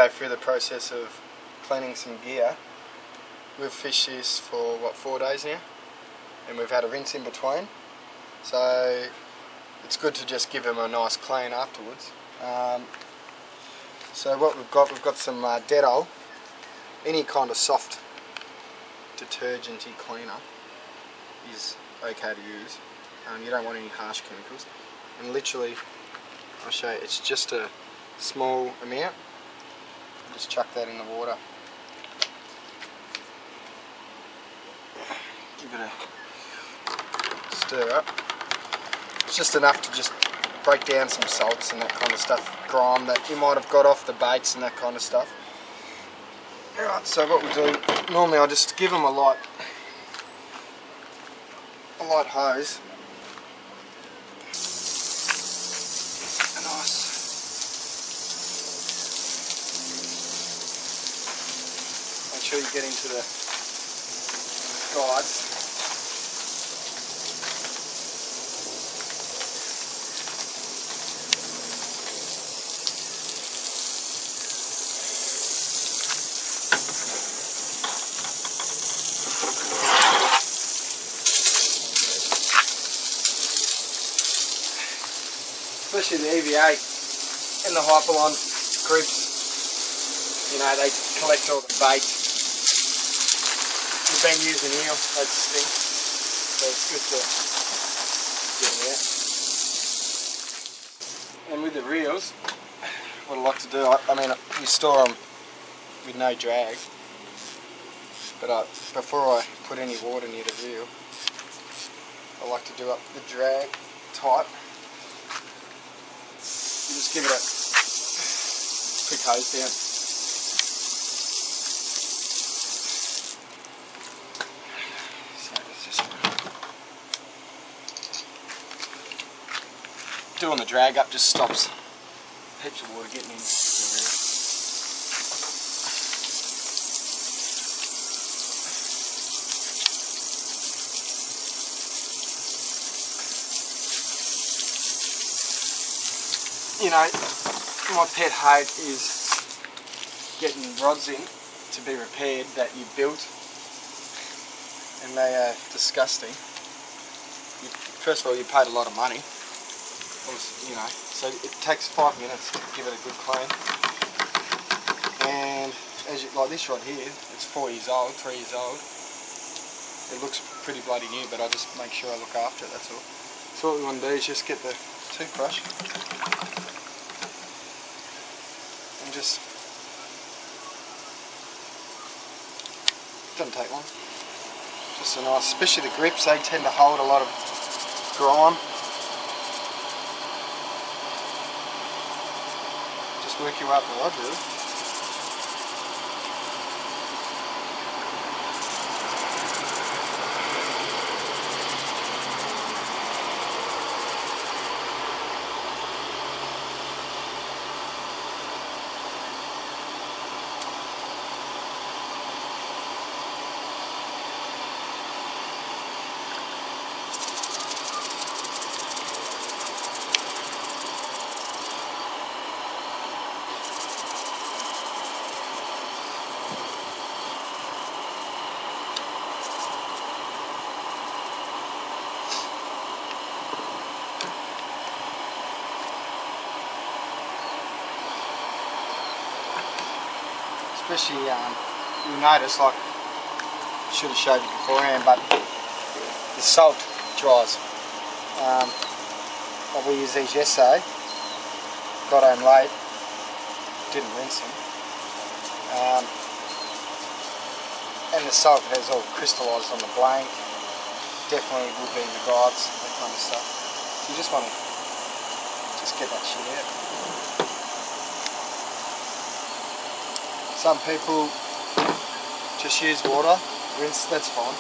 go through the process of cleaning some gear. We've fished this for what, 4 days now, and we've had a rinse in between, so it's good to just give them a nice clean afterwards. So what we've got some Dettol. Any kind of soft detergenty cleaner is okay to use. You don't want any harsh chemicals, and literally I'll show you, it's just a small amount. Just chuck that in the water. Give it a stir up. It's just enough to just break down some salts and that kind of stuff, grime that you might have got off the baits and that kind of stuff. Alright, so what we do, normally I just give them a light hose. Make sure you get into the guides. Especially the EVA and the Hyperlon grips, you know, they collect all the bait. We've been using eel, they stink, so it's good to get them out. And with the reels, what I like to do, I mean, you store them with no drag, but before I put any water near the reel, I like to do up the drag tight. Just give it a quick hose down. So it's just doing the drag up just stops heaps of water getting in. You know, my pet hate is getting rods in to be repaired that you built, and they are disgusting. First of all, you paid a lot of money, you know, so it takes 5 minutes to give it a good clean. And as you, like this rod here, it's 4 years old, 3 years old. It looks pretty bloody new, but I just make sure I look after it, that's all. So what we want to do is just get the toothbrush and just, doesn't take long, just a nice, especially the grips, they tend to hold a lot of grime. Just work your way up the rod really. Especially, you'll notice, like, I should have showed you beforehand, but the salt dries. Like we used these yesterday, got home late, didn't rinse them, and the salt has all crystallised on the blank, definitely would be in the guides, that kind of stuff. So you just want to just get that shit out. Some people just use water, rinse, that's fine,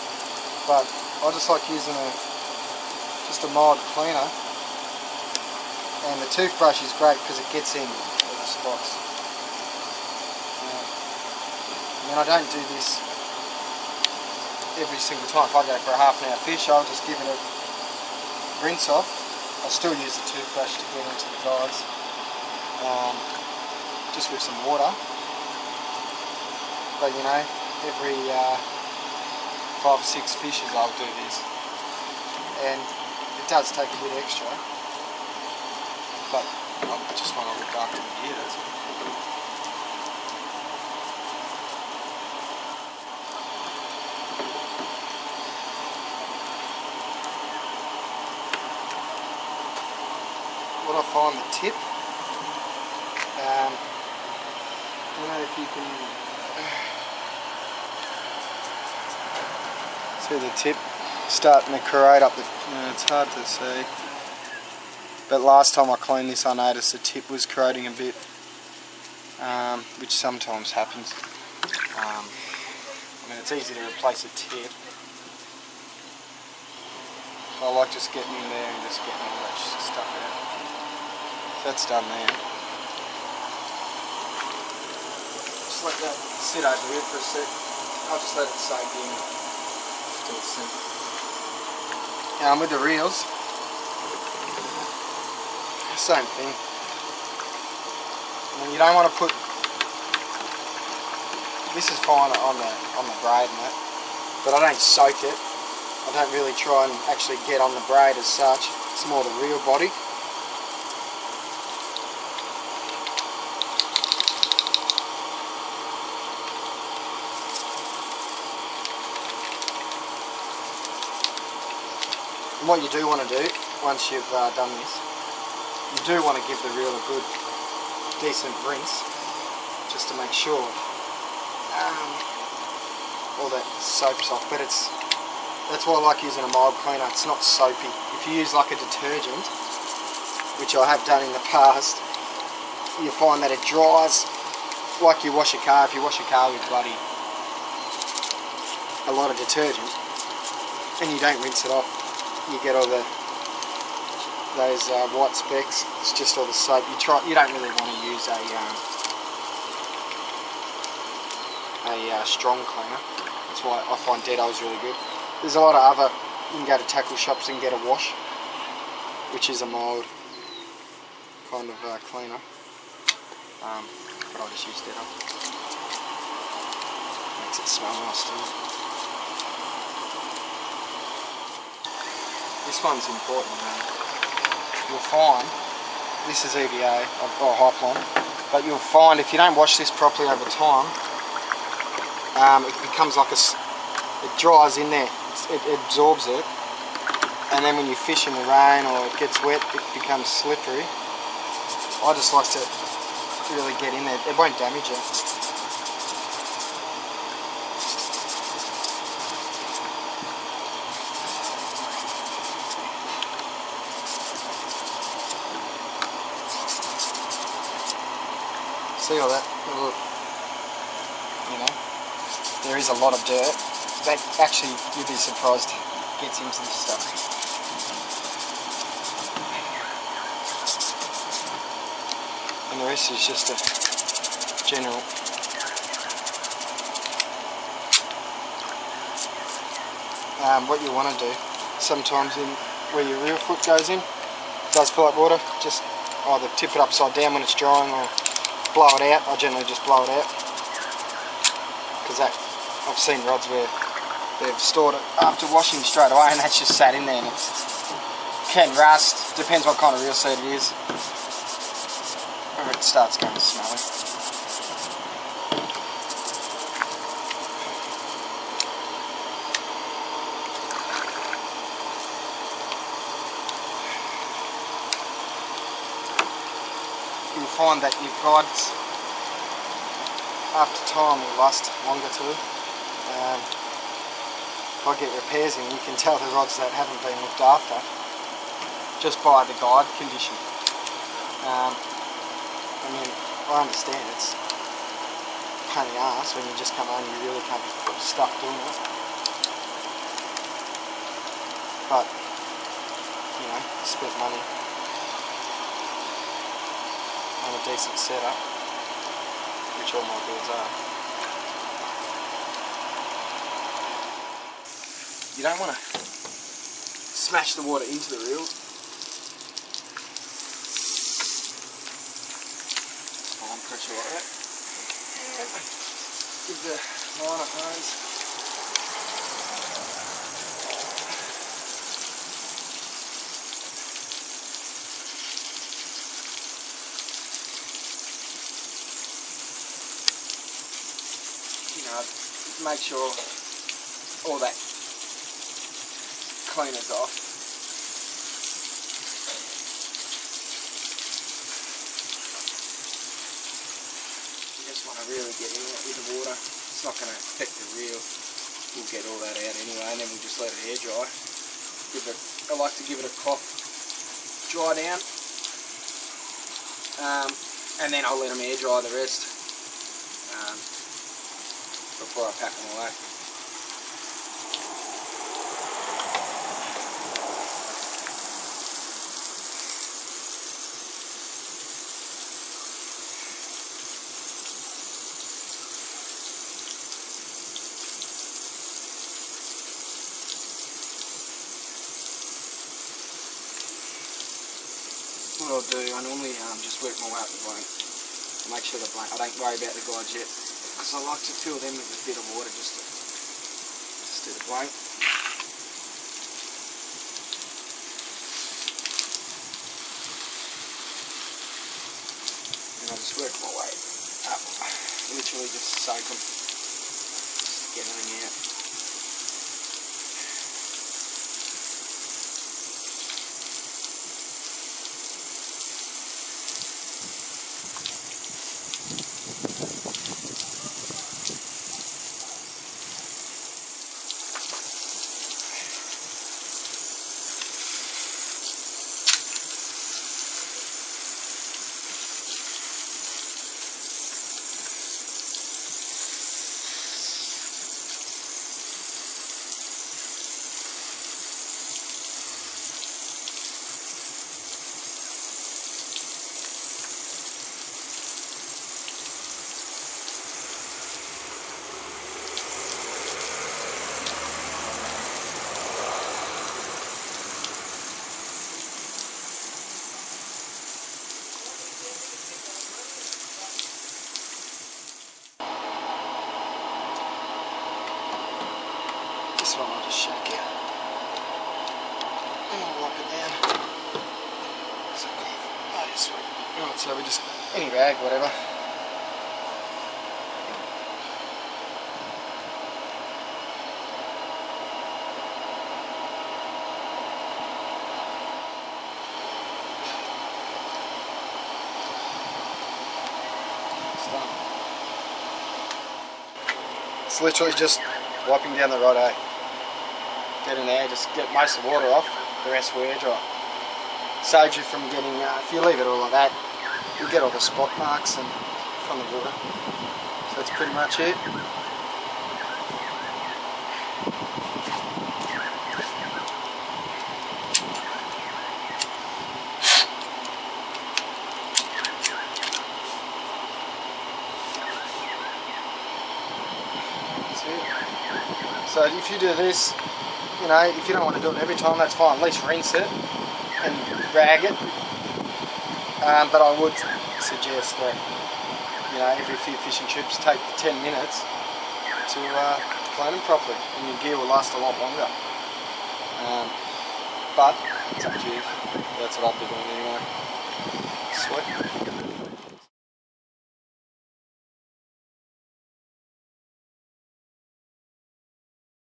but I just like using just a mild cleaner, and the toothbrush is great because it gets in all the spots. I mean, I don't do this every single time. If I go for a half an hour fish, I'll just give it a rinse off. I'll still use the toothbrush to get into the guides, just with some water. but you know, every 5 or 6 fishes I'll do this, and it does take a bit extra, but I just want to look after the gear, that's all. What I find the tip, I don't know if you can see the tip starting to corrode up the, it's hard to see, but last time I cleaned this I noticed the tip was corroding a bit, which sometimes happens. I mean, it's easy to replace a tip. I like just getting in there and just getting all that stuff out. So that's done there. Just let that sit over here for a sec. I'll just let it soak in till it's simple. With the reels, same thing. I mean, you don't want to put, this is fine on the braid and that, but I don't soak it. I don't really try and actually get on the braid as such. It's more the reel body. And what you do want to do, once you've done this, you do want to give the reel a good, decent rinse, just to make sure all that soap's off. But that's why I like using a mild cleaner. It's not soapy. If you use like a detergent, which I have done in the past, you find that it dries like you wash a car. If you wash a car with bloody a lot of detergent and you don't rinse it off, you get all those white specks. It's just all the soap. You don't really want to use a strong cleaner. That's why I find Dead Oil's really good. There's a lot of other, you can go to tackle shops and get a wash, which is a mild kind of cleaner, but I'll just use Dead Oil. Makes it smell nice too. This one's important, you'll find, this is EVA, or Hypalon, but you'll find if you don't wash this properly over time, it becomes like it dries in there. It absorbs it, and then when you fish in the rain or it gets wet, it becomes slippery. I just like to really get in there. It won't damage it. See all that? Look, you know, there is a lot of dirt. That actually, you'd be surprised, gets into this stuff. And the rest is just a general. What you want to do, sometimes in where your reel foot goes in, does fill up water, just either tip it upside down when it's drying or blow it out. I generally just blow it out, because I've seen rods where they've stored it after washing straight away and that's just sat in there and it can rust, depends what kind of reel seat it is, or it starts going smelly. You'll find that your guides after time will last longer too. If I get repairs in, you can tell the rods that haven't been looked after just by the guide condition. I mean, I understand it's a pain in the arse when you just come home and you really can't be stuck doing it. But, you know, spent money on a decent setup, which all my builds are. You don't want to smash the water into the reels. Fine pressure like that. give the line a hose. Make sure all that cleaner's off. You just want to really get in it with the water. It's not going to affect the reel. We'll get all that out anyway, and then we'll just let it air dry. I like to give it a cloth dry down, and then I'll let them air dry the rest. Before I pack them away. What I'll do, I normally just work my way up the blank. Make sure the blank, I don't worry about the guides yet, because I like to fill them with a bit of water just to do the blank. And I just work my way up, literally just soak them, just get everything out. This one I'll just shake out. And I'll wipe it down. So, oh, sweet. Alright, so we just, any rag, whatever. It's done. It's literally just wiping down the rod, eh? Get in there, just get most of the water off, the rest will air dry. Saves you from getting, if you leave it all like that, you'll get all the spot marks and from the water. So that's pretty much it. So if you do this, you know, if you don't want to do it every time, that's fine. At least rinse it and rag it. But I would suggest that, you know, every few fishing trips, take 10 minutes to clean them properly, and your gear will last a lot longer. But it's up to you. That's what I'll be doing anyway. Sweet.